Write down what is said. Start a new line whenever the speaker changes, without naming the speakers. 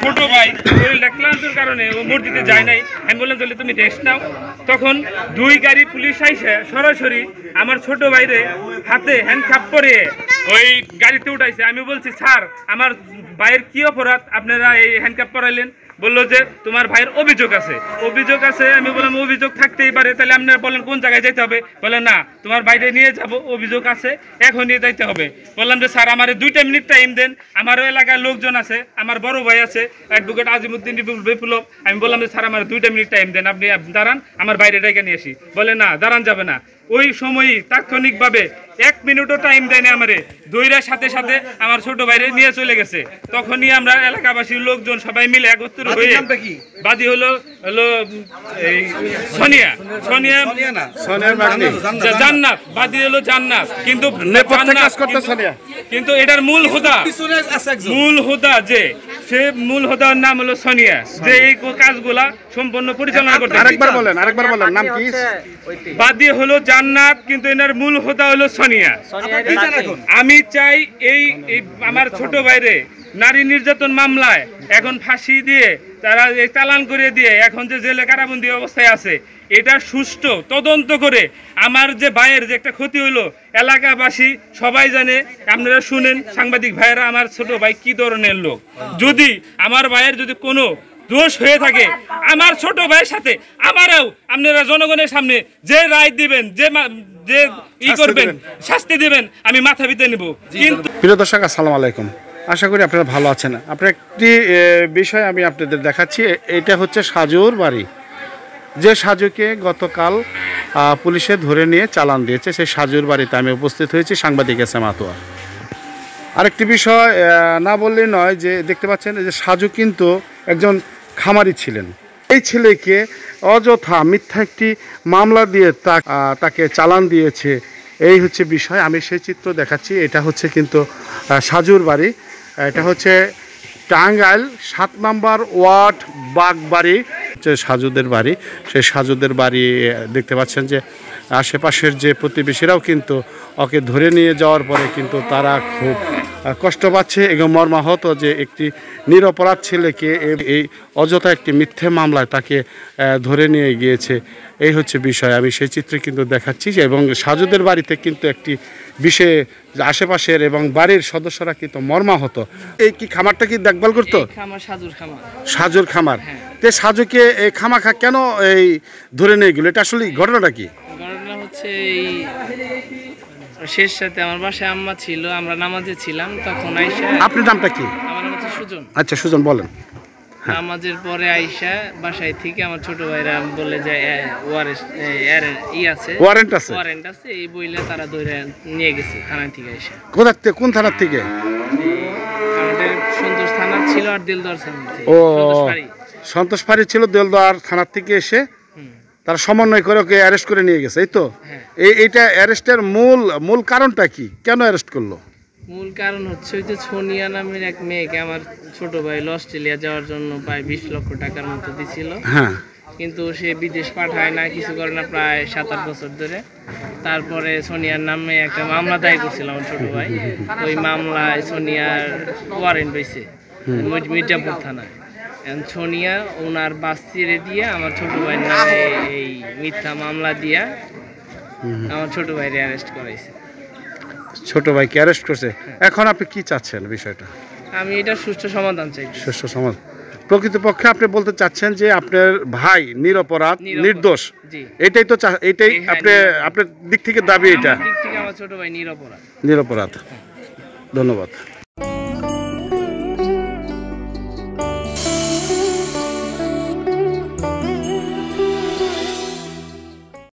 ছোট ভাই ওই ক্লান্তির কারণে ও মসজিদে যায় নাই। আমি বললাম তাহলে তুমি রেস্ট নাও। তখন 2 গাড়ি পুলিশ আইসে সরাসরি আমার ছোট ভাইরে হাতে হ্যান্ডকাপ করে ওই গাড়িতে উঠাইছে। আমি বলছি স্যার আমার ভাইয়ের কি অপরাধ আপনারা এই হ্যান্ডকাপ পরাইলেন? বললো যে তোমার ভাইয়ের অভিযোগ আছে। আমি বললাম অভিযোগ থাকতেই পারে, তাহলে আপনারা বলেন কোন জায়গায় যেতে হবে? বলে না তোমার বাইরে নিয়ে যাব, অভিযোগ আছে এখনই যাইতে হবে। বললাম যে স্যার আমার 2 মিনিট টাইম দেন, আমারও এলাকার লোকজন আছে, আমার বড় ভাই আছে অ্যাডভোকেট আজিমউদ্দিন বিপ্লব। আমি বললাম যে স্যার আমার 2 মিনিট টাইম দেন, আপনি দাঁড়ান আমার বাইরে ডেকে নিয়ে আসি। বলে না দাঁড়ান যাবে না। ওই সময়ই তাৎক্ষণিকভাবে 1 মিনিটও টাইম দেয়নি আমারে, দইরার সাথে সাথে আমার ছোট ভাইরে নিয়ে চলে গেছে। তখনই আমরা এলাকাবাসীর লোকজন সবাই মিলে একত্র হয়ে, বাদী হলো এই জান্নাত, বাদী হলো জান্নাত। কিন্তু এটার মূল হুদা যে সে মূল হুদার নাম হলো সোনিয়া, যে এই কাজগুলা সম্পূর্ণ পরিচালনা করতে।
আরেকবার বলেন নাম কি?
বাদী হলো জান্নাত, কিন্তু এনার মূল হুদা হলো সোনিয়া। আমি চাই এই আমার ছোট ভাইরে নারী নির্যাতন মামলায় এখন ফাঁসি দিয়ে তারা চালান করে দিয়ে এখন যে জেলে কারাবন্দী অবস্থায় আছে, এটা সুষ্ঠু তদন্ত করে আমার যে ভাইয়ের যে একটা ক্ষতি হইলো এলাকাবাসী সবাই জানে। আপনারা শুনেন সাংবাদিক ভাইয়েরা আমার ছোট ভাই কি ধরনের লোক। যদি আমার ভাইয়ের যদি কোনো দোষ হয়ে থাকে আমার ছোট ভাইয়ের সাথে আমারও আপনারা জনগণের সামনে যে রায় দিবেন, যে করবেন, শাস্তি দিবেন, আমি মাথা পিতে নেব। কিন্তু
প্রিয় দর্শক আসসালামু আলাইকুম, আশা করি আপনারা ভালো আছেন। আপনার একটি বিষয় আমি আপনাদের দেখাচ্ছি। এটা হচ্ছে সাজুর বাড়ি, যে সাজুকে গতকাল পুলিশে ধরে নিয়ে চালান দিয়েছে, সেই সাজুর বাড়িতে আমি উপস্থিত হয়েছি, সাংবাদিক এস এম আতোয়ার। আরেকটি বিষয় না বললেই নয়, যে দেখতে পাচ্ছেন যে সাজু কিন্তু একজন খামারি ছিলেন। এই ছেলেকে অযথা মিথ্যা একটি মামলা দিয়ে তাকে চালান দিয়েছে, এই হচ্ছে বিষয়। আমি সেই চিত্র দেখাচ্ছি। এটা হচ্ছে কিন্তু সাজুর বাড়ি, এটা হচ্ছে টাঙ্গাইল 7 নম্বর ওয়ার্ড বাগবাড়ি হচ্ছে সাজুদের বাড়ি। সেই সাজুদের বাড়ি দেখতে পাচ্ছেন যে আশেপাশের যে প্রতিবেশীরাও কিন্তু ওকে ধরে নিয়ে যাওয়ার পরে কিন্তু তারা খুব কষ্ট পাচ্ছে এবং মর্মাহত যে একটি নিরপরাধ ছেলেকে এই অযথা একটি মিথ্যে মামলায় তাকে ধরে নিয়ে গিয়েছে, এই হচ্ছে বিষয়। আমি সেই চিত্রে কিন্তু দেখাচ্ছি এবং সাজুদের বাড়িতে কিন্তু একটি বিষয়ে আশেপাশের এবং বাড়ির সদস্যরা কিন্তু মর্মাহত। এই কি খামারটা কি দেখভাল করতো? সাজুর খামার। তে সাজুকে এই খামাখা কেন এই ধরে নিয়ে গেল? এটা আসলে ঘটনাটা কি?
ঘটনা হচ্ছে এই শেষ সাথে আমার বাসায় আম্মা ছিল, আমরা নামাজে ছিলাম, তখন আইসা।
আপনার নামটা কি?
আমার নাম হচ্ছে সুজন।
আচ্ছা সুজন বলেন।
নামাজের পরে আইসা বাসায় থেকে আমার ছোট ভাইরা বলে যে ওয়ারেন্ট আছে এই বইলে তারা ধরে নিয়ে গেছে থানা থেকে আইসা।
কোন থানার থেকে?
আমাদের সন্তোষ থানা ছিল আর দিলদার থানা।
ও সন্তোষপাড়ি ছিল, দিলদার থানার থেকে এসে তারা সমন্বয় করে ওকে অ্যারেস্ট করে নিয়ে গেছে, এই তো? এইটা অ্যারেস্টের মূল কারণটা কি? কেন অ্যারেস্ট করলো?
মূল কারণ হচ্ছে ওই যে সোনিয়া নামের এক মেয়েকে আমার ছোট ভাই অস্ট্রেলিয়া যাওয়ার জন্য প্রায় 20 লক্ষ টাকার মতো দিছিল।
হ্যাঁ,
কিন্তু সে বিদেশ পাঠায় না, কিছু করে না, প্রায় 7-8 বছর ধরে। তারপরে সোনিয়ার নামে একটা মামলা দায়ের করছিল আমার ছোট ভাই। ওই মামলায় সোনিয়ার ওয়ারেন্ট হয়েছে মির্জাপুর থানায়। সোনিয়া ওনার বাস ছেড়ে দিয়ে আমার ছোট ভাইয়ের নামে এই মিথ্যা মামলা দিয়া আমার ছোট ভাইয়ের অ্যারেস্ট করাইছে।
ছোট ভাইকে অ্যারেস্ট করছে। এখন আপনি কি চাচ্ছেন বিষয়টা? আমি
এটা সুষ্ঠু সমাধান চাই।
সুষ্ঠু সমাধান। প্রকৃতপক্ষে আপনি বলতে চাচ্ছেন যে আপনার ভাই নিরপরাধ, নির্দোষ, এটাই তো এটাই আপনার দিক থেকে দাবি? এটা
দিক থেকে আমার ছোট ভাই নিরপরাধ।
ধন্যবাদ।